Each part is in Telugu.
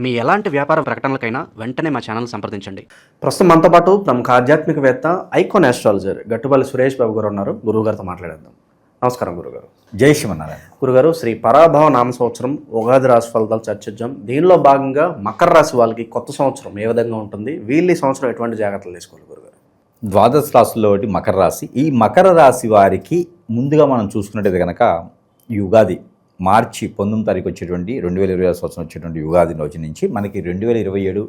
మీ ఎలాంటి వ్యాపార ప్రకటనలకైనా వెంటనే మా ఛానల్ సంప్రదించండి. ప్రస్తుతం మనతో పాటు ప్రముఖ ఆధ్యాత్మికవేత్త ఐకాన్ ఆస్ట్రాలజర్ గట్టుపల్లి సురేష్ బాబు గారు ఉన్నారు. గురువుగారితో మాట్లాడేద్దాం. నమస్కారం గురుగారు. జై శ్రీమన్నారాయణ. గురుగారు, శ్రీ పరాభవ నామ సంవత్సరం ఉగాది రాశి ఫలితాలు చర్చించాం. దీనిలో భాగంగా మకర రాశి వాళ్ళకి కొత్త సంవత్సరం ఏ విధంగా ఉంటుంది, వీళ్ళు ఈ సంవత్సరం ఎటువంటి జాగ్రత్తలు తీసుకోవాలి గురుగారు? ద్వాదశ రాశుల్లో ఒకటి మకర రాశి. ఈ మకర రాశి వారికి ముందుగా మనం చూసుకున్నట్టయితే కనుక ఈ ఉగాది మార్చి 19 తారీఖు వచ్చేటువంటి 2020 సంవత్సరం వచ్చేటువంటి ఉగాది రోజు నుంచి మనకి 2027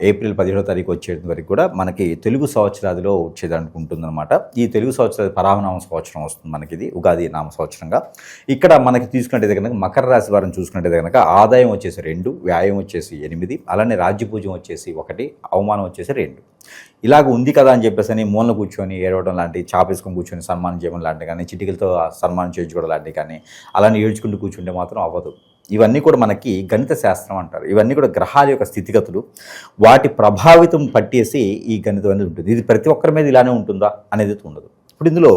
ఏప్రిల్ 17వ తారీఖు వచ్చేటువంటి వరకు కూడా మనకి తెలుగు సంవత్సరాదిలో వచ్చేదానికి ఉంటుందన్నమాట. ఈ తెలుగు సంవత్సరాది పరామనామ సంవత్సరం వస్తుంది మనకి, ఇది ఉగాది నామ సంవత్సరంగా. ఇక్కడ మనకి తీసుకున్నట్టయితే కనుక మకర రాశి వారిని చూసుకున్నట్టయితే కనుక ఆదాయం వచ్చేసి 2, వ్యాయం వచ్చేసి 8, అలానే రాజ్యపూజ్యం వచ్చేసి 1, అవమానం వచ్చేసి 2. ఇలాగ ఉంది కదా అని చెప్పేసి అని మూలన కూర్చొని ఏడవడం లాంటి, చాపేసుకొని కూర్చొని సన్మానం చేయడం లాంటివి కానీ, చిటికలతో సన్మానం చేయించుకోవడం లాంటివి కానీ, అలానే ఏడ్చుకుంటూ కూర్చుంటే మాత్రం అవ్వదు. ఇవన్నీ కూడా మనకి గణిత శాస్త్రం అంటారు. ఇవన్నీ కూడా గ్రహాల యొక్క స్థితిగతులు, వాటి ప్రభావితం పట్టేసి ఈ గణితం అనేది ఉంటుంది. ఇది ప్రతి ఒక్కరి మీద ఇలానే ఉంటుందా అనేది ఉండదు. ఇప్పుడు ఇందులో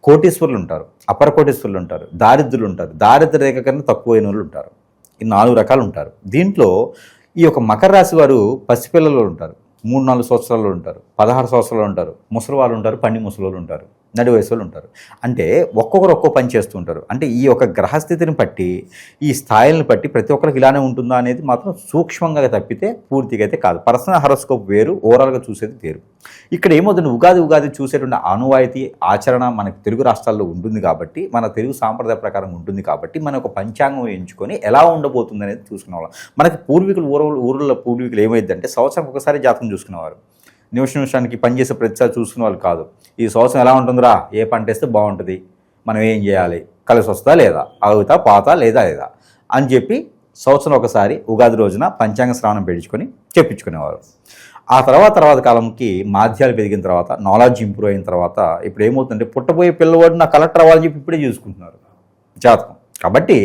కోటీశ్వరులు ఉంటారు, అపర కోటీశ్వరులు ఉంటారు, దారిద్రులు ఉంటారు, దారిద్ర రేఖ కన్నా తక్కువైన వాళ్ళు ఉంటారు. ఈ 4 రకాలు ఉంటారు. దీంట్లో ఈ యొక్క మకర రాశి వారు పసిపిల్లలు ఉంటారు, 3-4 సంవత్సరాలు ఉంటారు, 16 సంవత్సరాలు ఉంటారు, ముసలి వాళ్ళు ఉంటారు, పండి ముసలి వాళ్ళు ఉంటారు, నడి వయసు వాళ్ళు ఉంటారు. అంటే ఒక్కొక్కరు ఒక్కో పని చేస్తూ ఉంటారు. అంటే ఈ యొక్క గ్రహస్థితిని బట్టి, ఈ స్థాయిలను బట్టి ప్రతి ఒక్కరికి ఇలానే ఉంటుందా అనేది మాత్రం సూక్ష్మంగా తప్పితే పూర్తిగా అయితే కాదు. పర్సనల్ హారోస్కోప్ వేరు, ఓవరాల్గా చూసేది వేరు. ఇక్కడ ఏమవుతుంది, ఉగాది చూసేటువంటి ఆనవాయితీ ఆచరణ మనకు తెలుగు రాష్ట్రాల్లో ఉంటుంది కాబట్టి, మన తెలుగు సాంప్రదాయ ప్రకారం ఉంటుంది కాబట్టి, మన ఒక పంచాంగం ఎంచుకొని ఎలా ఉండబోతుంది అనేది చూసుకునే వాళ్ళం. మనకి పూర్వీకులు ఊళ్ళో పూర్వీకులు ఏమైందంటే సంవత్సరం ఒకసారి జాతకం చూసుకునేవారు. నిమిషానికి పనిచేసే ప్రతిసారి చూసుకునే వాళ్ళు కాదు. ఈ సంవత్సరం ఎలా ఉంటుందిరా, ఏ పంట వేస్తే బాగుంటుంది, మనం ఏం చేయాలి, కలిసి వస్తుందా లేదా, అవుతా పాతా లేదా అని చెప్పి సంవత్సరం ఒకసారి ఉగాది రోజున పంచాంగ శ్రావణం పెట్టించుకొని చెప్పించుకునేవారు. ఆ తర్వాత కాలంకి మాధ్యాలు పెరిగిన తర్వాత, నాలెడ్జ్ ఇంప్రూవ్ అయిన తర్వాత ఇప్పుడు ఏమవుతుందంటే పుట్టబోయే పిల్లవాడు నా కలెక్టర్ అవ్వాలని చెప్పి ఇప్పుడే చూసుకుంటున్నారు జాతకం. కాబట్టి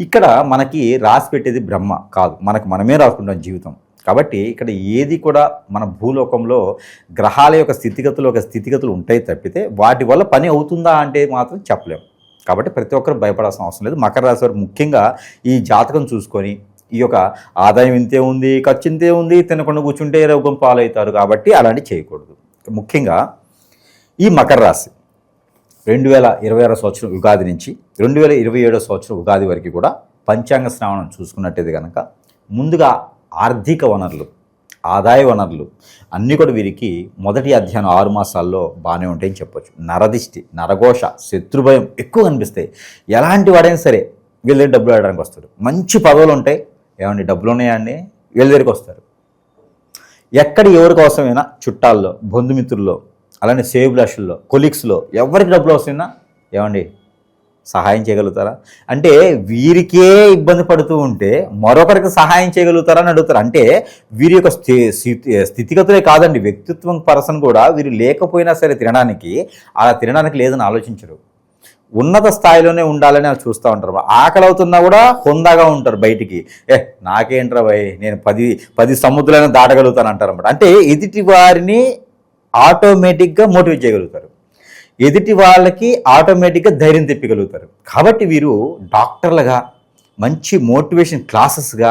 ఇక్కడ మనకి రాసి పెట్టేది బ్రహ్మ కాదు, మనమే రాసుకుంటాం జీవితం. కాబట్టి ఇక్కడ ఏది కూడా మన భూలోకంలో గ్రహాల యొక్క స్థితిగతులు ఉంటాయి తప్పితే వాటి వల్ల పని అవుతుందా అంటే మాత్రం చెప్పలేము. కాబట్టి ప్రతి ఒక్కరు భయపడాల్సిన అవసరం లేదు. మకర రాశి వారు ముఖ్యంగా ఈ జాతకం చూసుకొని ఈ యొక్క ఆదాయం ఇంతే ఉంది, ఖర్చు ఇంతే ఉంది, తినకుండా కూర్చుంటే రోగం పాలవుతారు, కాబట్టి అలాంటివి చేయకూడదు. ముఖ్యంగా ఈ మకర రాశి 2026 సంవత్సరం ఉగాది నుంచి 2027 సంవత్సరం ఉగాది వరకు కూడా పంచాంగ శ్రావణం చూసుకున్నట్టయితే కనుక ముందుగా ఆర్థిక వనరులు, ఆదాయ వనరులు అన్నీ కూడా వీరికి మొదటి అధ్యాయం 6 మాసాల్లో బాగానే ఉంటాయని చెప్పొచ్చు. నరదిష్టి, నరఘోష, శత్రుభయం ఎక్కువ కనిపిస్తాయి. ఎలాంటి వాడైనా సరే వీళ్ళ దగ్గర డబ్బులు ఆడడానికి వస్తారు. మంచి పదవులు ఉంటాయి, ఏమండి డబ్బులు ఉన్నాయండి వీళ్ళ దగ్గరికి వస్తారు. ఎక్కడ ఎవరికి అవసరమైనా చుట్టాల్లో, బంధుమిత్రుల్లో, అలానే సేవ్లాషుల్లో, కొలీగ్స్లో ఎవరికి డబ్బులు అవసరమైనా ఏమండి సహాయం చేయగలుగుతారా అంటే, వీరికే ఇబ్బంది పడుతూ ఉంటే మరొకరికి సహాయం చేయగలుగుతారా అని అడుగుతారు. అంటే వీరి యొక్క స్థితిగతులే కాదండి, వ్యక్తిత్వం పర్సన్ కూడా వీరు లేకపోయినా సరే అలా తినడానికి లేదని ఆలోచించరు. ఉన్నత స్థాయిలోనే ఉండాలని వాళ్ళు చూస్తూ ఉంటారు. ఆకలి అవుతున్నా కూడా హుందాగా ఉంటారు. బయటికి నాకేంట్రా భయ్, నేను 10 సముద్రాలను దాటగలుగుతాను అంటారు అన్నమాట. అంటే ఎదుటి వారిని ఆటోమేటిక్గా మోటివేట్ చేయగలుగుతారు, ఎదుటి వాళ్ళకి ఆటోమేటిక్గా ధైర్యం తెప్పగలుగుతారు. కాబట్టి వీరు డాక్టర్లుగా, మంచి మోటివేషన్ క్లాసెస్గా,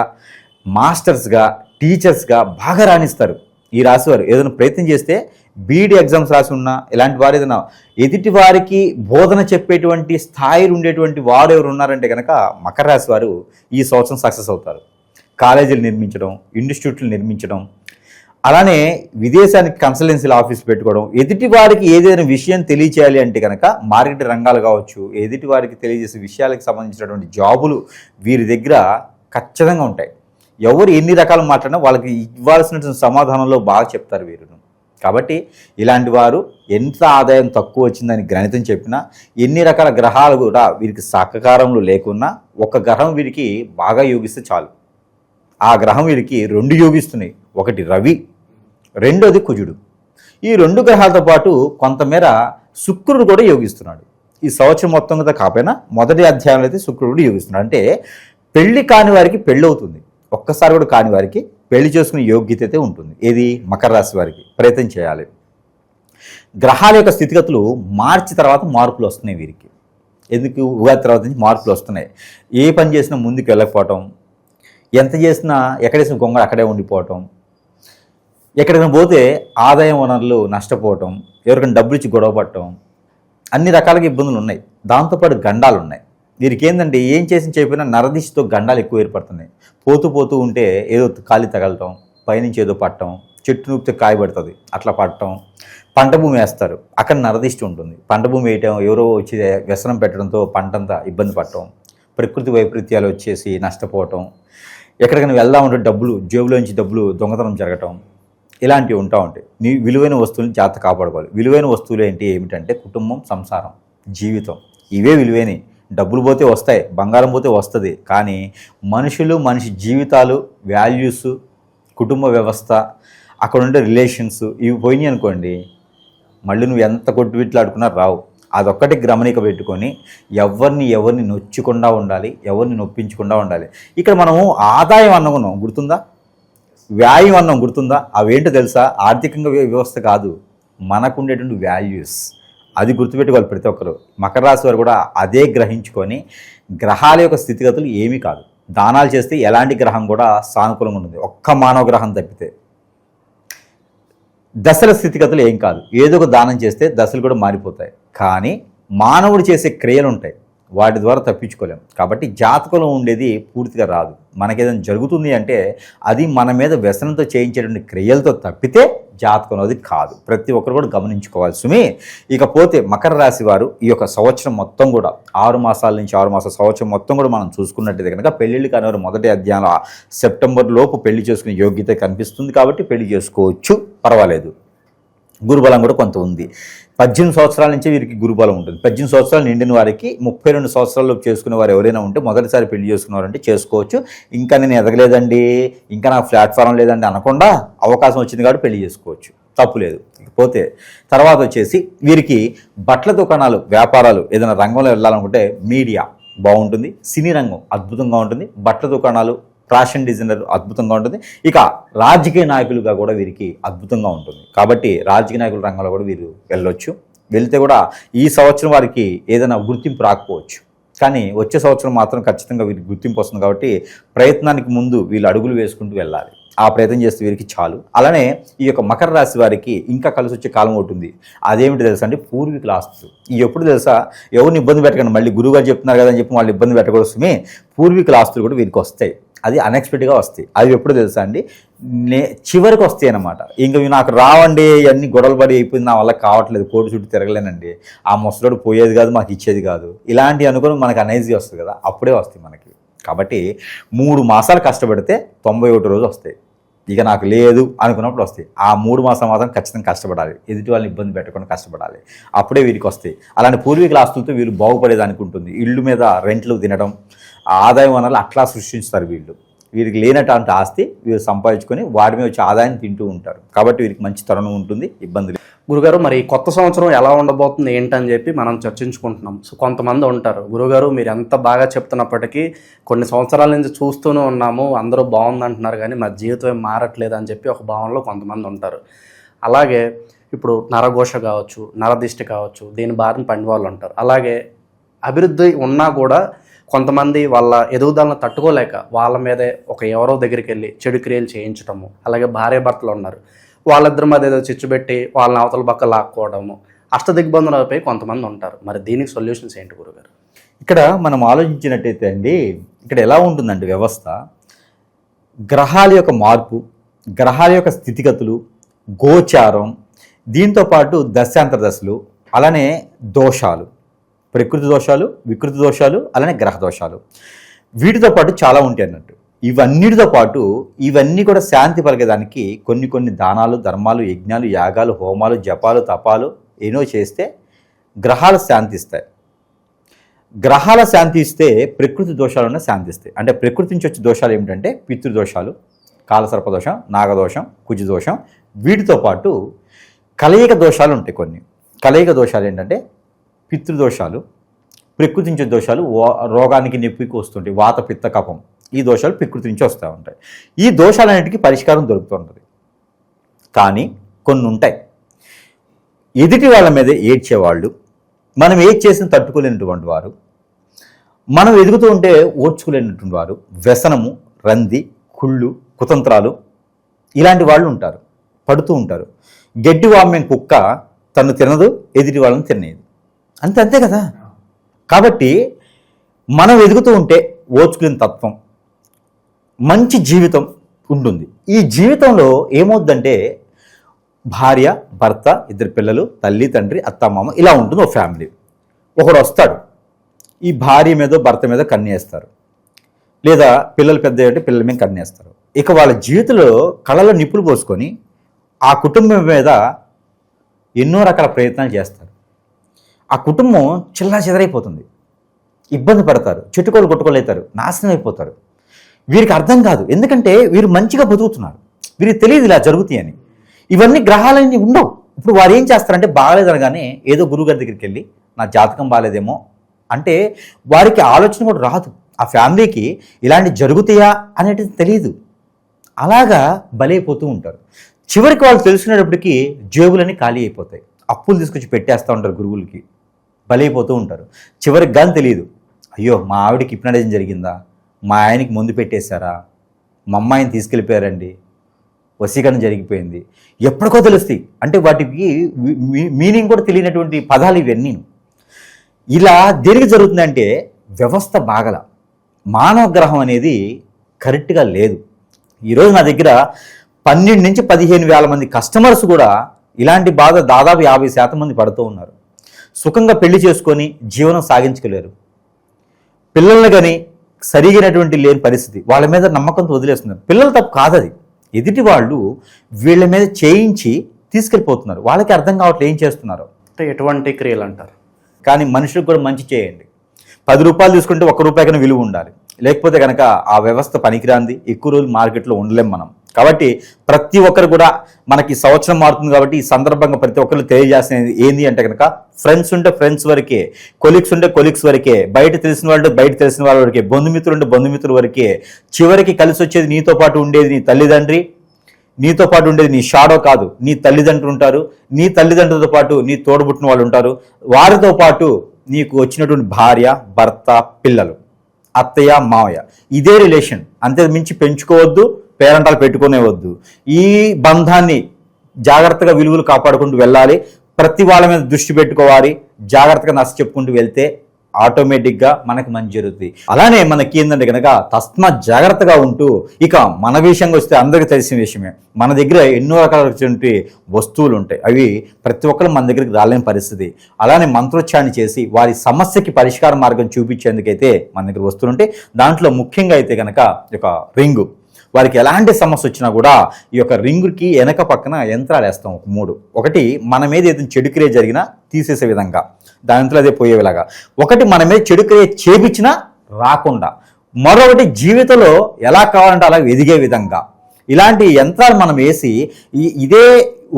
మాస్టర్స్గా, టీచర్స్గా బాగా రాణిస్తారు. ఈ రాశివారు ఏదైనా ప్రయత్నం చేస్తే బీఈడీ ఎగ్జామ్స్ రాసి ఉన్నా, ఇలాంటి వారు ఏదైనా ఎదుటి వారికి బోధన చెప్పేటువంటి స్థాయిలు ఉండేటువంటి వారు ఎవరు ఉన్నారంటే కనుక మకర రాశి వారు ఈ సంవత్సరం సక్సెస్ అవుతారు. కాలేజీలు నిర్మించడం, ఇన్స్టిట్యూట్లు నిర్మించడం, అలానే విదేశానికి కన్సల్టెన్సీల ఆఫీస్ పెట్టుకోవడం, ఎదుటి వారికి ఏదైనా విషయం తెలియచేయాలి అంటే కనుక మార్కెట్ రంగాలు కావచ్చు, ఎదుటి వారికి తెలియజేసే విషయాలకు సంబంధించినటువంటి జాబులు వీరి దగ్గర ఖచ్చితంగా ఉంటాయి. ఎవరు ఎన్ని రకాలు మాట్లాడినా వాళ్ళకి ఇవ్వాల్సిన సమాధానంలో బాగా చెప్తారు వీరును. కాబట్టి ఇలాంటి వారు ఎంత ఆదాయం తక్కువ వచ్చిందని గణితం చెప్పినా, ఎన్ని రకాల గ్రహాలు కూడా వీరికి సహకారంలో లేకున్నా ఒక గ్రహం వీరికి బాగా యోగిస్తే చాలు. ఆ గ్రహం వీరికి 2 యోగిస్తున్నాయి. ఒకటి రవి, రెండోది కుజుడు. ఈ 2 గ్రహాలతో పాటు కొంతమేర శుక్రుడు కూడా యోగిస్తున్నాడు. ఈ సంవత్సరం మొత్తంగా కాకపోయినా మొదటి అధ్యాయంలో అయితే శుక్రుడు యోగిస్తున్నాడు. అంటే పెళ్లి కాని వారికి పెళ్ళి అవుతుంది, ఒక్కసారి కూడా కాని వారికి పెళ్లి చేసుకునే యోగ్యత అయితే ఉంటుంది. ఏది మకర రాశి వారికి ప్రయత్నం చేయాలి. గ్రహాల యొక్క స్థితిగతులు మార్చి తర్వాత మార్పులు వస్తున్నాయి వీరికి. ఎందుకు ఉగాది తర్వాత నుంచి మార్పులు వస్తున్నాయి. ఏ పని చేసినా ముందుకు వెళ్ళకపోవటం, ఎంత చేసినా ఎక్కడేసిన గొంగళ అక్కడే ఉండిపోవటం, ఎక్కడికైనా పోతే ఆదాయం వనరులు నష్టపోవటం, ఎవరికైనా డబ్బులు ఇచ్చి గొడవ పడటం, అన్ని రకాలుగా ఇబ్బందులు ఉన్నాయి. దాంతోపాటు గండాలు ఉన్నాయి. వీరికి ఏంటంటే ఏం చేసి చెప్పినా నరదిశతో గండాలు ఎక్కువ ఏర్పడుతున్నాయి. పోతూ ఉంటే ఏదో కాలి తగలటం, పైనుంచి ఏదో పట్టడం, చెట్టు నూపితే కాయబడుతుంది అట్లా పట్టడం. పంట భూమి వేస్తారు, అక్కడ నరదిష్టి ఉంటుంది. పంట భూమి వేయటం, ఎవరో వచ్చి వ్యసనం పెట్టడంతో పంటంతా ఇబ్బంది పడటం, ప్రకృతి వైపరీత్యాలు వచ్చేసి నష్టపోవటం, ఎక్కడికైనా వెళ్దామంటే డబ్బులు జేబులోంచి డబ్బులు దొంగతనం జరగటం, ఇలాంటివి ఉంటా ఉంటాయి. నీ విలువైన వస్తువులను జాగ్రత్త కాపాడుకోవాలి. విలువైన వస్తువులు ఏమిటంటే కుటుంబం, సంసారం, జీవితం. ఇవే విలువైనవి. డబ్బులు పోతే వస్తాయి, బంగారం పోతే వస్తుంది, కానీ మనుషులు, మనిషి జీవితాలు, వాల్యూస్, కుటుంబ వ్యవస్థ, అక్కడ ఉండే రిలేషన్స్ ఇవి పోయినాయి అనుకోండి, మళ్ళీ నువ్వు ఎంత కొట్టుబిట్లాడుకున్నా రావు. అదొక్కటి గమనిక పెట్టుకొని ఎవరిని నొచ్చకుండా ఉండాలి, ఎవరిని నొప్పించకుండా ఉండాలి. ఇక్కడ మనము ఆదాయం అన్నగున్నాం గుర్తుందా, వ్యాయం అన్నం గుర్తుందా? అవేంటో తెలుసా? ఆర్థికంగా వ్యవస్థ కాదు, మనకు ఉండేటువంటి వాల్యూస్. అది గుర్తుపెట్టుకోవాలి ప్రతి ఒక్కరు. మకర రాశి వారు కూడా అదే గ్రహించుకొని, గ్రహాల యొక్క స్థితిగతులు ఏమీ కాదు, దానాలు చేస్తే ఎలాంటి గ్రహం కూడా సానుకూలంగా ఉంటుంది, ఒక్క మానవ గ్రహం తప్పితే. దశల స్థితిగతులు ఏం కాదు, ఏదో ఒక దానం చేస్తే దశలు కూడా మారిపోతాయి. కానీ మానవుడు చేసే క్రియలు ఉంటాయి, వాటి ద్వారా తప్పించుకోలేము. కాబట్టి జాతకంలో ఉండేది పూర్తిగా రాదు. మనకేదైనా జరుగుతుంది అంటే అది మన మీద వ్యసనంతో చేయించేటువంటి క్రియలతో తప్పితే జాతకం అది కాదు. ప్రతి ఒక్కరు కూడా గమనించుకోవాలి సుమి. ఇకపోతే మకర రాశి వారు ఈ యొక్క సంవత్సరం మొత్తం కూడా 6 మాసాల నుంచి 6 మాసాల సంవత్సరం మొత్తం కూడా మనం చూసుకున్నట్టయితే కనుక పెళ్ళిళ్ళు కానివారు మొదటి అధ్యాయంలో సెప్టెంబర్ లోపు పెళ్లి చేసుకునే యోగ్యత కనిపిస్తుంది. కాబట్టి పెళ్లి చేసుకోవచ్చు, పర్వాలేదు. గురుబలం కూడా కొంత ఉంది. 18 సంవత్సరాల నుంచి వీరికి గురుబలం ఉంటుంది. 18 సంవత్సరాలు నిండిన వారికి 32 సంవత్సరాల్లో చేసుకునే వారు ఎవరైనా ఉంటే మొదటిసారి పెళ్లి చేసుకున్నవారంటే చేసుకోవచ్చు. ఇంకా నేను ఎదగలేదండి, ఇంకా నాకు ప్లాట్ఫారం లేదండి అనకుండా అవకాశం వచ్చింది కాబట్టి పెళ్లి చేసుకోవచ్చు, తప్పులేదు. ఇకపోతే తర్వాత వచ్చేసి వీరికి బట్టల దుకాణాలు, వ్యాపారాలు, ఏదైనా రంగంలో వెళ్ళాలనుకుంటే మీడియా బాగుంటుంది, సినీ రంగం అద్భుతంగా ఉంటుంది, బట్టల దుకాణాలు, ఫ్యాషన్ డిజైనర్ అద్భుతంగా ఉంటుంది. ఇక రాజకీయ నాయకులుగా కూడా వీరికి అద్భుతంగా ఉంటుంది. కాబట్టి రాజకీయ నాయకుల రంగంలో కూడా వీరు వెళ్ళొచ్చు. వెళ్తే కూడా ఈ సంవత్సరం వారికి ఏదైనా గుర్తింపు రాకపోవచ్చు, కానీ వచ్చే సంవత్సరం మాత్రం ఖచ్చితంగా వీరికి గుర్తింపు వస్తుంది. కాబట్టి ప్రయత్నానికి ముందు వీళ్ళు అడుగులు వేసుకుంటూ వెళ్ళాలి. ఆ ప్రయత్నం చేస్తే వీరికి చాలు. అలానే ఈ యొక్క మకర రాశి వారికి ఇంకా కలిసి వచ్చే కాలం ఉంటుంది. అదేమిటి తెలుసా అంటే పూర్వీకుల ఆస్తులు. ఈ ఎప్పుడు తెలుసా, ఎవరిని ఇబ్బంది పెట్టకండి, మళ్ళీ గురువుగారు చెప్తున్నారు కదా అని చెప్పి వాళ్ళు ఇబ్బంది పెట్టకూడదు. పూర్వీకుల ఆస్తులు కూడా వీరికి వస్తాయి, అది అన్ఎక్స్పెక్టెడ్గా వస్తాయి. అవి ఎప్పుడు తెలుసా అండి, చివరికి వస్తాయి అన్నమాట. ఇంకా నాకు రావండి, అన్ని గొడవలు పడి అయిపోయింది, నా వల్ల కావట్లేదు, కోర్టు చుట్టూ తిరగలేనండి, ఆ ముసలోడు పోయేది కాదు, మాకు ఇచ్చేది కాదు, ఇలాంటి అనుకుని మనకు అనైజీ వస్తుంది కదా, అప్పుడే వస్తాయి మనకి. కాబట్టి 3 మాసాలు కష్టపడితే 91 రోజు వస్తాయి. ఇక నాకు లేదు అనుకున్నప్పుడు వస్తాయి. ఆ 3 మాసాలు మాత్రం ఖచ్చితంగా కష్టపడాలి, ఎదుటి వాళ్ళని ఇబ్బంది పెట్టకుండా కష్టపడాలి, అప్పుడే వీరికి వస్తాయి. అలాంటి పూర్వీకుల ఆస్తులతో వీరు బాగుపడేదానికి ఉంటుంది. ఇళ్ళు మీద రెంట్లు తినడం, ఆదాయం వనరులు అట్లా సృష్టించుతారు వీళ్ళు. వీరికి లేనటువంటి ఆస్తి వీరు సంపాదించుకొని వాటి మీద వచ్చి ఆదాయం తింటూ ఉంటారు. కాబట్టి వీరికి మంచి తరుణం ఉంటుంది, ఇబ్బంది లేదు. గురుగారు, మరి కొత్త సంవత్సరం ఎలా ఉండబోతుంది ఏంటని చెప్పి మనం చర్చించుకుంటున్నాం. సో కొంతమంది ఉంటారు, గురుగారు మీరు ఎంత బాగా చెప్తున్నప్పటికీ కొన్ని సంవత్సరాల నుంచి చూస్తూనే ఉన్నాము, అందరూ బాగుందంటున్నారు కానీ మా జీవితం ఏం మారట్లేదు అని చెప్పి ఒక భావనలో కొంతమంది ఉంటారు. అలాగే ఇప్పుడు నరఘోష కావచ్చు, నరదిష్టి కావచ్చు, దీని బారిన పడిన వాళ్ళు ఉంటారు. అలాగే అభివృద్ధి ఉన్నా కూడా కొంతమంది వాళ్ళ ఎదుగుదలను తట్టుకోలేక వాళ్ళ మీదే ఎవరో దగ్గరికి వెళ్ళి చెడు క్రియలు చేయించడము, అలాగే భార్య భర్తలు ఉన్నారు, వాళ్ళిద్దరి మధ్య ఏదో చిచ్చుపెట్టి వాళ్ళని అవతల పక్క లాక్కోవడము, అష్టదిగ్బంధనలపై కొంతమంది ఉంటారు. మరి దీనికి సొల్యూషన్స్ ఏంటి గురుగారు? ఇక్కడ మనం ఆలోచించినట్టయితే అండి, ఇక్కడ ఎలా ఉంటుందండి వ్యవస్థ, గ్రహాల యొక్క మార్పు, గ్రహాల యొక్క స్థితిగతులు, గోచారం, దీంతోపాటు దశాంతర దశలు, అలానే దోషాలు, ప్రకృతి దోషాలు, వికృతి దోషాలు, అలానే గ్రహ దోషాలు, వీటితో పాటు చాలా ఉంటాయి అన్నట్టు. ఇవన్నిటితో పాటు ఇవన్నీ కూడా శాంతి పలికేదానికి కొన్ని దానాలు, ధర్మాలు, యజ్ఞాలు, యాగాలు, హోమాలు, జపాలు, తపాలు ఎన్నో చేస్తే గ్రహాలు శాంతిస్తాయి. గ్రహాల శాంతి ఇస్తే ప్రకృతి దోషాలను శాంతిస్తాయి. అంటే ప్రకృతి నుంచి వచ్చే దోషాలు ఏమిటంటే పితృదోషాలు, కాలసర్పదోషం, నాగదోషం, కుజదోషం, వీటితో పాటు కలయిక దోషాలు ఉంటాయి. కొన్ని కలయిక దోషాలు ఏంటంటే పితృదోషాలు, ప్రకృతి నుంచి దోషాలు, రోగానికి నొప్పికి వస్తుంటాయి, వాత, పిత్త, కఫం, ఈ దోషాలు ప్రకృతి నుంచి వస్తూ ఉంటాయి. ఈ దోషాలన్నిటికీ పరిష్కారం దొరుకుతుంటుంది. కానీ కొన్ని ఉంటాయి, ఎదుటి వాళ్ళ మీద ఏడ్చేవాళ్ళు, మనం ఏది చేసిన తట్టుకోలేనటువంటి వారు, మనం ఎదుగుతూ ఉంటే ఓర్చుకోలేనటువంటి వారు, వ్యసనము, రంది, కుళ్ళు, కుతంత్రాలు ఇలాంటి వాళ్ళు ఉంటారు, పడుతూ ఉంటారు. గడ్డి వామ్యం కుక్క తను తినదు, ఎదుటి వాళ్ళని తినేది. అంతే కదా. కాబట్టి మనం ఎదుగుతూ ఉంటే ఓచుకునే తత్వం, మంచి జీవితం ఉంటుంది. ఈ జీవితంలో ఏమవుద్దంటే భార్య, భర్త, ఇద్దరు పిల్లలు, తల్లి, తండ్రి, అత్తమామ ఇలా ఉంటుంది ఒక ఫ్యామిలీ. ఒకడు వస్తాడు, ఈ భార్య మీద భర్త మీద కన్నేస్తారు, లేదా పిల్లలు పెద్ద అంటే పిల్లల మీద కన్నేస్తారు. ఇక వాళ్ళ జీవితంలో కళ్ళలో నిప్పులు పోసుకొని ఆ కుటుంబం మీద ఎన్నో రకాల ప్రయత్నాలు చేస్తారు. ఆ కుటుంబం చిల్లా చెదరైపోతుంది, ఇబ్బంది పడతారు, చెట్టుకోలు కొట్టుకోలేతారు, నాశనం అయిపోతారు. వీరికి అర్థం కాదు, ఎందుకంటే వీరు మంచిగా బతుకుతున్నారు, వీరికి తెలియదు ఇలా జరుగుతాయని. ఇవన్నీ గ్రహాలన్నీ ఉండవు. ఇప్పుడు వారు ఏం చేస్తారంటే బాగాలేదనగానే ఏదో గురువుగారి దగ్గరికి వెళ్ళి నా జాతకం బాగాలేదేమో అంటే వారికి ఆలోచన కూడా రాదు. ఆ ఫ్యామిలీకి ఇలాంటి జరుగుతాయా అనేది తెలియదు. అలాగా బలైపోతూ ఉంటారు. చివరికి వాళ్ళు తెలుసుకునేటప్పటికీ జేబులన్నీ ఖాళీ అయిపోతాయి, అప్పులు తీసుకొచ్చి పెట్టేస్తూ ఉంటారు, గురువులకి బలైపోతూ ఉంటారు. చివరికి కానీ తెలియదు, అయ్యో మా ఆవిడకి హిప్నటైజం జరిగిందా, మా ఆయనకి ముందు పెట్టేశారా, మా అమ్మాయిని తీసుకెళ్ళిపోయారండి, వశీకరణ జరిగిపోయింది, ఎప్పటికో తెలుస్తాయి. అంటే వాటికి మీనింగ్ కూడా తెలియనటువంటి పదాలు ఇవన్నీ. ఇలా దేనికి జరుగుతుందంటే వ్యవస్థ బాగల, మానవ గ్రహం అనేది కరెక్ట్గా లేదు. ఈరోజు నా దగ్గర 12 నుంచి 15,000 మంది కస్టమర్స్ కూడా ఇలాంటి బాధ దాదాపు 50% మంది పడుతూ ఉన్నారు. సుఖంగా పెళ్లి చేసుకొని జీవనం సాగించుకోలేరు, పిల్లల్ని కానీ సరిగినటువంటి లేని పరిస్థితి, వాళ్ళ మీద నమ్మకంతో వదిలేస్తున్నారు. పిల్లలు తప్పు కాదది, ఎదుటి వాళ్ళు వీళ్ళ మీద చేయించి తీసుకెళ్ళిపోతున్నారు. వాళ్ళకి అర్థం కావట్లేదు ఏం చేస్తున్నారు. అంటే ఎటువంటి క్రియలు అంటారు. కానీ మనుషులకు కూడా మంచి చేయండి. 10 రూపాయలు తీసుకుంటే 1 రూపాయికైనా విలువ ఉండాలి, లేకపోతే కనుక ఆ వ్యవస్థ పనికిరాంది, ఎక్కువ రోజులు మార్కెట్లో ఉండలేం మనం. కాబట్టి ప్రతి ఒక్కరు కూడా మనకి సంవత్సరం మారుతుంది కాబట్టి ఈ సందర్భంగా ప్రతి ఒక్కరు తెలియజేస్తున్నది ఏంది అంటే కనుక ఫ్రెండ్స్ ఉంటే ఫ్రెండ్స్ వరకే, కొలీగ్స్ ఉంటే కొలీగ్స్ వరకే, బయట తెలిసిన వాళ్ళు బయట తెలిసిన వాళ్ళ వరకే, బంధుమిత్రులు ఉంటే బంధుమిత్రుల వరకే. చివరికి కలిసి వచ్చేది నీతో పాటు ఉండేది నీ తల్లిదండ్రి, నీతో పాటు ఉండేది నీ షాడో కాదు, నీ తల్లిదండ్రులు ఉంటారు, నీ తల్లిదండ్రులతో పాటు నీ తోడబుట్టిన వాళ్ళు ఉంటారు, వారితో పాటు నీకు వచ్చినటువంటి భార్య, భర్త, పిల్లలు, అత్తయ్య, మావయ్య, ఇదే రిలేషన్. అంతే మించి పెంచుకోవద్దు, పేరెంటాలు పెట్టుకునే వద్దు. ఈ బంధాన్ని జాగ్రత్తగా విలువలు కాపాడుకుంటూ వెళ్ళాలి. ప్రతి వాళ్ళ మీద దృష్టి పెట్టుకోవాలి, జాగ్రత్తగా నచ్చ చెప్పుకుంటూ వెళ్తే ఆటోమేటిక్గా మనకు మంచి జరుగుతుంది. అలానే మనకి ఏంటంటే కనుక తస్మాత్ జాగ్రత్తగా ఉంటూ, ఇక మన విషయంగా వస్తే అందరికీ తెలిసిన విషయమే, మన దగ్గర ఎన్నో రకాలైనటువంటి వస్తువులు ఉంటాయి, అవి ప్రతి ఒక్కరు మన దగ్గరికి రాలేని పరిస్థితి. అలానే మంత్రోచ్చారణ చేసి వారి సమస్యకి పరిష్కార మార్గం చూపించేందుకైతే మన దగ్గర వస్తువులు ఉంటాయి. దాంట్లో ముఖ్యంగా అయితే కనుక ఒక రింగు, వారికి ఎలాంటి సమస్య వచ్చినా కూడా ఈ యొక్క రింగుకి వెనక పక్కన యంత్రాలు వేస్తాం, 3. ఒకటి మన మీద ఏదైనా చెడు క్రియ జరిగినా తీసేసే విధంగా, దాంట్లో అదే పోయేలాగా. ఒకటి మన మీద చెడు క్రియ చేపించినా రాకుండా, మరొకటి జీవితంలో ఎలా కావాలంటే అలా ఎదిగే విధంగా ఇలాంటి యంత్రాలు మనం వేసి ఇదే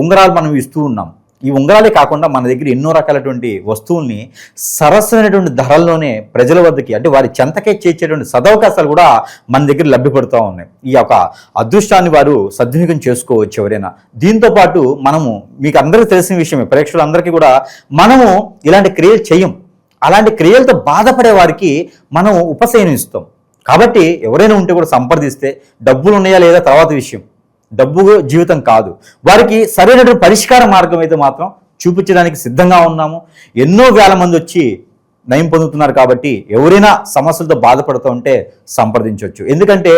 ఉంగరాలు మనం ఇస్తూ ఉన్నాం. ఈ ఉంగరాలే కాకుండా మన దగ్గర ఎన్నో రకాలటువంటి వస్తువుల్ని సరసమైనటువంటి ధరల్లోనే ప్రజల వద్దకి, అంటే వారి చెంతకే చేర్చేటువంటి సదవకాశాలు కూడా మన దగ్గర లభ్యపడుతూ ఉన్నాయి. ఈ యొక్క అదృష్టాన్ని వారు సద్వినియోగం చేసుకోవచ్చు ఎవరైనా. దీంతో పాటు మనము, మీకు అందరికీ తెలిసిన విషయమే, ప్రేక్షకులందరికీ కూడా, మనము ఇలాంటి క్రియలు చేయం. అలాంటి క్రియలతో బాధపడే వారికి మనం ఉపశమనం ఇస్తాం. కాబట్టి ఎవరైనా ఉంటే కూడా సంప్రదిస్తే, డబ్బులు ఉన్నాయా లేదా తర్వాత విషయం, డబ్బు జీవితం కాదు, వారికి సరైనటువంటి పరిష్కార మార్గం అయితే మాత్రం చూపించడానికి సిద్ధంగా ఉన్నాము. ఎన్నో వేల మంది వచ్చి నయం పొందుతున్నారు. కాబట్టి ఎవరైనా సమస్యలతో బాధపడుతూ ఉంటే సంప్రదించవచ్చు. ఎందుకంటే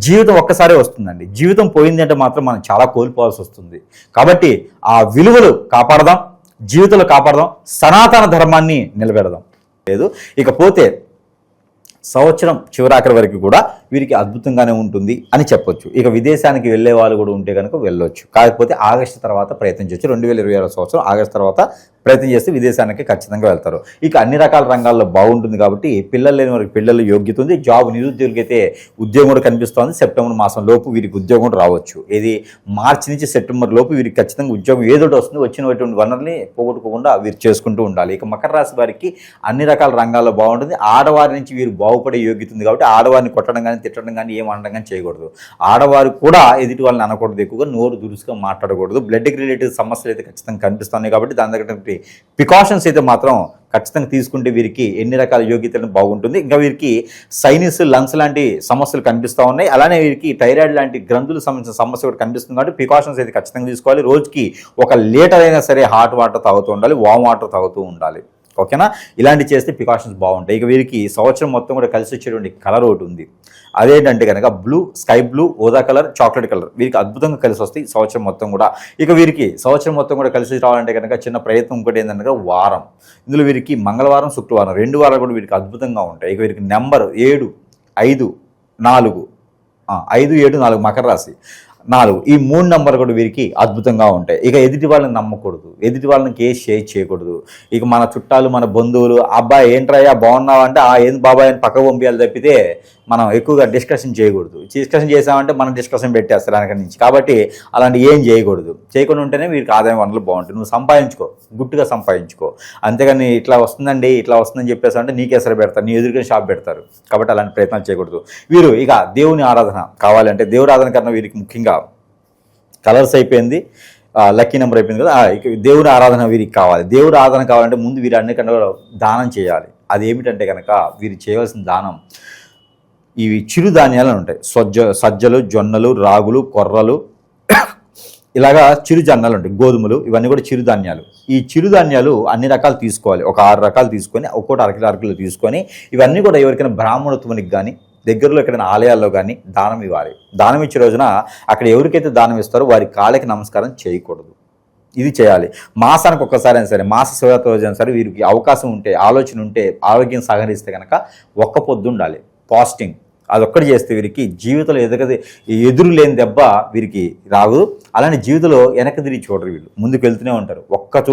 జీవితం ఒక్కసారే వస్తుందండి, జీవితం పోయింది అంటే మాత్రం మనం చాలా కోల్పోవాల్సి వస్తుంది. కాబట్టి ఆ విలువలు కాపాడదాం, జీవితంలో కాపాడదాం, సనాతన ధర్మాన్ని నిలబెడదాం. లేదు ఇకపోతే సంవత్సరం చివరాఖరి వరకు కూడా వీరికి అద్భుతంగానే ఉంటుంది అని చెప్పొచ్చు. ఇక విదేశానికి వెళ్ళే వాళ్ళు కూడా ఉంటే కనుక వెళ్ళొచ్చు. కాకపోతే ఆగస్టు తర్వాత ప్రయత్నం చేయొచ్చు. 2026 సంవత్సరం ఆగస్టు తర్వాత ప్రయత్నం చేస్తే విదేశానికి ఖచ్చితంగా వెళ్తారు. ఇక అన్ని రకాల రంగాల్లో బాగుంటుంది కాబట్టి పిల్లలు లేని వారికి పిల్లలు యోగ్యత ఉంది. జాబ్ నిరుద్యోగులకైతే ఉద్యోగం కూడా కనిపిస్తోంది. సెప్టెంబర్ మాసం లోపు వీరికి ఉద్యోగం రావచ్చు. ఇది మార్చి నుంచి సెప్టెంబర్ లోపు వీరికి ఖచ్చితంగా ఉద్యోగం ఏదోటి వస్తుంది. వచ్చినటువంటి వనరుల్ని పోగొట్టుకోకుండా వీరు చేసుకుంటూ ఉండాలి. ఇక మకర రాశి వారికి అన్ని రకాల రంగాల్లో బాగుంటుంది. ఆడవారి నుంచి వీరు బాగుపడే యోగ్యత ఉంది కాబట్టి ఆడవారిని కొట్టడం కానీ తిట్టడం కానీ ఏం అనడం కానీ చేయకూడదు. ఆడవారు కూడా ఎదుటి వాళ్ళని అనకూడదు, ఎక్కువగా నోరు దురుసుగా మాట్లాడకూడదు. బ్లడ్కి రిలేటెడ్ సమస్యలు అయితే ఖచ్చితంగా కనిపిస్తున్నాయి కాబట్టి దాని దగ్గర కాబట్టి ప్రికాషన్స్ అయితే మాత్రం ఖచ్చితంగా తీసుకుంటే వీరికి ఎన్ని రకాల యోగ్యతలను బాగుంటుంది. ఇంకా వీరికి సైనస్, లంగ్స్ లాంటి సమస్యలు కనిపిస్తూ ఉన్నాయి. అలానే వీరికి థైరాయిడ్ లాంటి గ్రంథులకు సంబంధించిన సమస్య కూడా కనిపిస్తుంది. కాబట్టి ప్రికాషన్స్ అయితే ఖచ్చితంగా తీసుకోవాలి. రోజుకి 1 లీటర్ అయినా సరే హాట్ వాటర్ తాగుతూ ఉండాలి, వామ్ వాటర్ తాగుతూ ఉండాలి. ఓకేనా? ఇలాంటివి చేస్తే ప్రికాషన్స్ బాగుంటాయి. ఇక వీరికి సంవత్సరం మొత్తం కూడా కలిసి వచ్చేటువంటి కలర్ ఒకటి ఉంది. అదేంటంటే కనుక బ్లూ, స్కై బ్లూ, ఊదా కలర్, చాక్లెట్ కలర్ వీరికి అద్భుతంగా కలిసి వస్తాయి సంవత్సరం మొత్తం కూడా. ఇక వీరికి సంవత్సరం మొత్తం కూడా కలిసి రావాలంటే కనుక చిన్న ప్రయత్నం ఇంకోటి ఏంటంటే వారం. ఇందులో వీరికి మంగళవారం, శుక్రవారం 2 వారాలు కూడా వీరికి అద్భుతంగా ఉంటాయి. ఇక వీరికి నెంబర్ 7, 5, 4 5, 7, 4 మకర రాశి 4 ఈ 3 నంబర్ కూడా వీరికి అద్భుతంగా ఉంటాయి. ఇక ఎదుటి వాళ్ళని నమ్మకూడదు, ఎదుటి వాళ్ళని కేసు షేర్ చేయకూడదు. ఇక మన చుట్టాలు, మన బంధువులు, అబ్బాయి ఏంట్రయ్యా బాగున్నావా అంటే ఏంది బాబాయ్ అని పక్క పంపించాలి తప్పితే మనం ఎక్కువగా డిస్కషన్ చేయకూడదు. డిస్కషన్ చేసామంటే మనం డిస్కషన్ పెట్టేస్తారు వెనక నుంచి. కాబట్టి అలాంటి ఏం చేయకూడదు. చేయకుండా ఉంటేనే వీరికి ఆదాయం వనరులు బాగుంటుంది. నువ్వు సంపాదించుకో, గుట్టుగా సంపాదించుకో. అంతేగాని ఇట్లా వస్తుందండి, ఇట్లా వస్తుందని చెప్పేసి అంటే నీకు ఎసరు పెడతారు, నీ ఎదురుగా షాప్ పెడతారు. కాబట్టి అలాంటి ప్రయత్నాలు చేయకూడదు. వీరు ఇక దేవుని ఆరాధన కావాలంటే దేవుడి ఆరాధన కన్నా వీరికి ముఖ్యంగా కలర్స్ అయిపోయింది, లక్కీ నెంబర్ అయిపోయింది కదా. ఇక దేవుడి ఆరాధన వీరికి కావాలి. దేవుడి ఆరాధన కావాలంటే ముందు వీరు అన్నికన్నా దానం చేయాలి. అది ఏమిటంటే కనుక వీరు చేయవలసిన దానం ఇవి చిరుధాన్యాలు ఉంటాయి. సజ్జలు, జొన్నలు, రాగులు, కొర్రలు, ఇలాగా చిరుధాన్యాలు ఉంటాయి. గోధుమలు, ఇవన్నీ కూడా చిరుధాన్యాలు. ఈ చిరుధాన్యాలు అన్ని రకాలు తీసుకోవాలి. ఒక 6 రకాలు తీసుకొని ఒక్కోటి అరకిలో తీసుకొని ఇవన్నీ కూడా ఎవరికైనా బ్రాహ్మణత్వానికి కానీ దగ్గరలో ఎక్కడైనా ఆలయాల్లో కానీ దానం ఇవ్వాలి. దానం ఇచ్చే రోజున అక్కడ ఎవరికైతే దానం ఇస్తారో వారి కాళ్ళకి నమస్కారం చేయకూడదు. ఇది చేయాలి. మాసానికి ఒక్కసారి అయినా సరే, మాస శివరాత్రి రోజు అయినా సరే వీరికి అవకాశం ఉంటే, ఆలోచన ఉంటే, ఆరోగ్యం సహకరిస్తే కనుక ఒక్క పొద్దు ఉండాలి, పాస్టింగ్. అదొక్కటి చేస్తే వీరికి జీవితంలో ఎదురు లేని దెబ్బ వీరికి రాదు. అలానే జీవితంలో వెనక్కి తిరిగి చూడరు, వీళ్ళు ముందుకు వెళ్తూనే ఉంటారు.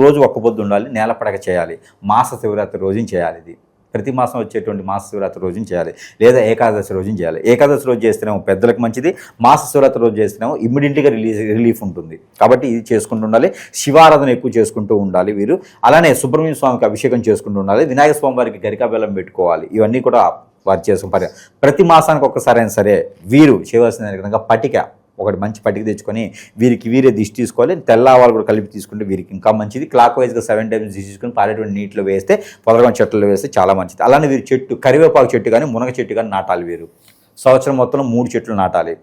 రోజు ఒక్క పొద్దు ఉండాలి, నేల పడక చేయాలి. మాస శివరాత్రి రోజున చేయాలి. ఇది ప్రతి మాసం వచ్చేటువంటి మాస శివరాత్రి రోజున చేయాలి, లేదా ఏకాదశి రోజున చేయాలి. ఏకాదశి రోజు చేస్తేనేమో పెద్దలకు మంచిది, మాస శివరాత్రి రోజు చేస్తేనేమో ఇమ్మీడియట్గా రిలీఫ్ ఉంటుంది. కాబట్టి ఇది చేసుకుంటూ ఉండాలి. శివారాధన ఎక్కువ చేసుకుంటూ ఉండాలి వీరు. అలానే సుబ్రహ్మణ్య స్వామికి అభిషేకం చేసుకుంటూ ఉండాలి. వినాయక స్వామి వారికి గరికా బెల్లం పెట్టుకోవాలి. ఇవన్నీ కూడా వారు చేసుకుని ప్రతి మాసానికి ఒక్కసారి అయినా సరే వీరు చేయవలసిన కనుక పటిక, ఒకటి మంచి పటిక తెచ్చుకొని వీరే దిష్టి తీసుకోవాలి. తెల్ల ఆవాలు కూడా కలిపి తీసుకుంటే వీరికి ఇంకా మంచిది. క్లాక్ వైజ్గా 7 టైమ్స్ దిష్టి తీసుకొని పారేటువంటి నీటిలో వేస్తే, పొదలగొండ చెట్లలో వేస్తే చాలా మంచిది. అలానే వీరు చెట్టు, కరివేపాకు చెట్టు కానీ మునగ చెట్టు కానీ నాటాలి. వీరు సంవత్సరం మొత్తంలో 3 చెట్లు నాటాలి.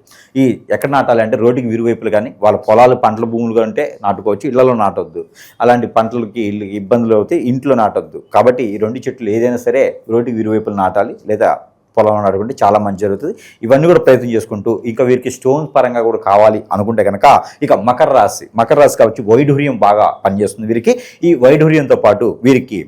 ఈ ఎక్కడ నాటాలి అంటే రోడ్డుకి ఇరువైపులు కానీ, వాళ్ళ పొలాలు, పంటల భూములు అంటే నాటుకోవచ్చు, ఇళ్లలో నాటొద్దు. అలాంటి పంటలకి ఇబ్బందులు అవుతాయి, ఇంట్లో నాటొద్దు. కాబట్టి ఈ 2 చెట్లు ఏదైనా సరే రోడ్డుకి ఇరువైపులు నాటాలి, లేదా పొలం నాటుకుంటే చాలా మంచి జరుగుతుంది. ఇవన్నీ కూడా ప్రయత్నం చేసుకుంటూ ఇంకా వీరికి స్టోన్స్ పరంగా కూడా కావాలి అనుకుంటే కనుక ఇక మకర రాశి కావచ్చు, వైఢూర్యం బాగా పనిచేస్తుంది వీరికి. ఈ వైఢూర్యంతో పాటు వీరికి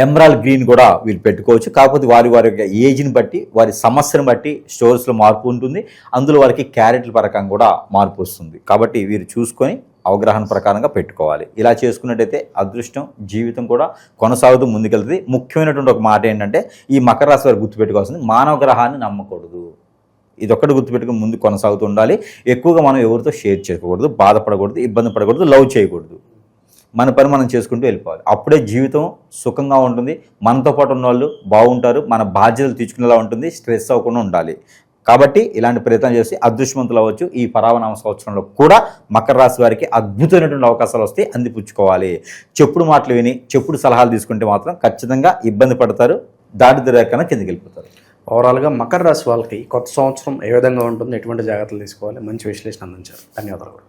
ఎమరాల్డ్ గ్రీన్ కూడా వీళ్ళు పెట్టుకోవచ్చు. కాకపోతే వారి యొక్క ఏజ్ని బట్టి, వారి సమస్యను బట్టి స్టోర్స్లో మార్పు ఉంటుంది. అందులో వారికి క్యారెట్ల పరకంగా కూడా మార్పు వస్తుంది. కాబట్టి వీరు చూసుకొని అవగాహన ప్రకారంగా పెట్టుకోవాలి. ఇలా చేసుకున్నట్టయితే అదృష్టం, జీవితం కూడా కొనసాగుతూ ముందుకెళ్తుంది. ముఖ్యమైనటువంటి ఒక మాట ఏంటంటే ఈ మకర రాశి వారు గుర్తుపెట్టుకోవాల్సింది, మానవ గ్రహాన్ని నమ్మకూడదు. ఇదొక్కటి గుర్తుపెట్టుకుని ముందు కొనసాగుతూ ఉండాలి. ఎక్కువగా మనం ఎవరితో షేర్ చేసుకోకూడదు, బాధపడకూడదు, ఇబ్బంది పడకూడదు, లవ్ చేయకూడదు. మన పని మనం చేసుకుంటూ వెళ్ళిపోవాలి. అప్పుడే జీవితం సుఖంగా ఉంటుంది. మనతో పాటు ఉన్న వాళ్ళు బాగుంటారు, మన బాధ్యతలు తీర్చుకునేలా ఉంటుంది. స్ట్రెస్ అవ్వకుండా ఉండాలి. కాబట్టి ఇలాంటి ప్రయత్నం చేసి అదృష్టవంతులు అవ్వచ్చు. ఈ పరావనామ సంవత్సరంలో కూడా మకర రాశి వారికి అద్భుతమైనటువంటి అవకాశాలు వస్తాయి, అందిపుచ్చుకోవాలి. చెప్పుడు మాటలు విని, చెప్పుడు సలహాలు తీసుకుంటే మాత్రం ఖచ్చితంగా ఇబ్బంది పడతారు, దారిద్ర్య రేఖన కిందకి వెళ్ళిపోతారు. ఓవరాల్గా మకర రాశి వాళ్ళకి కొత్త సంవత్సరం ఏ విధంగా ఉంటుంది, ఎటువంటి జాగ్రత్తలు తీసుకోవాలి, మంచి విశ్లేషణ అందించారు. ధన్యవాదాలు.